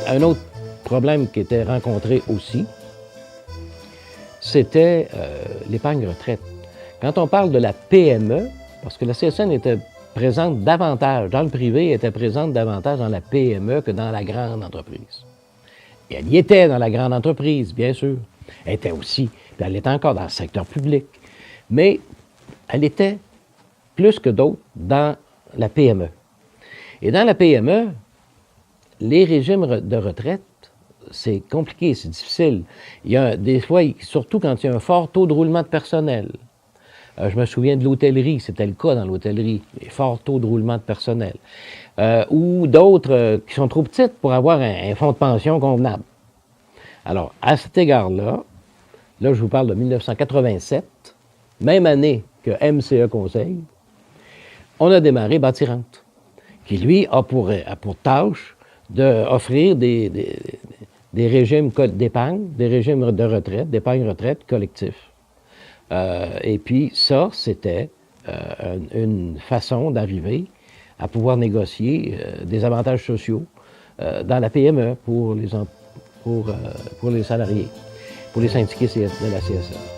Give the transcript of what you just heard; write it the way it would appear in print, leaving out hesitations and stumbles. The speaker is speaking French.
Un autre problème qui était rencontré aussi, c'était l'épargne retraite. Quand on parle de la PME, parce que la CSN était présente davantage, dans le privé, était présente davantage dans la PME que dans la grande entreprise. Et elle y était dans la grande entreprise, bien sûr. Elle était aussi, puis elle était encore dans le secteur public. Mais elle était plus que d'autres dans la PME. Et dans la PME, les régimes de retraite, c'est compliqué, c'est difficile. Il y a des fois, surtout quand il y a un fort taux de roulement de personnel. Je me souviens de l'hôtellerie, c'était le cas dans l'hôtellerie, les forts taux de roulement de personnel. Ou d'autres qui sont trop petites pour avoir un fonds de pension convenable. Alors, à cet égard-là, là, je vous parle de 1987, même année que MCE Conseil, on a démarré Bâti-Rente, qui, lui, a pour tâche d'offrir des régimes d'épargne, des régimes de retraite, d'épargne-retraite collectifs. Et puis, ça, c'était une façon d'arriver à pouvoir négocier des avantages sociaux dans la PME pour les salariés, pour les syndiqués de la CSN.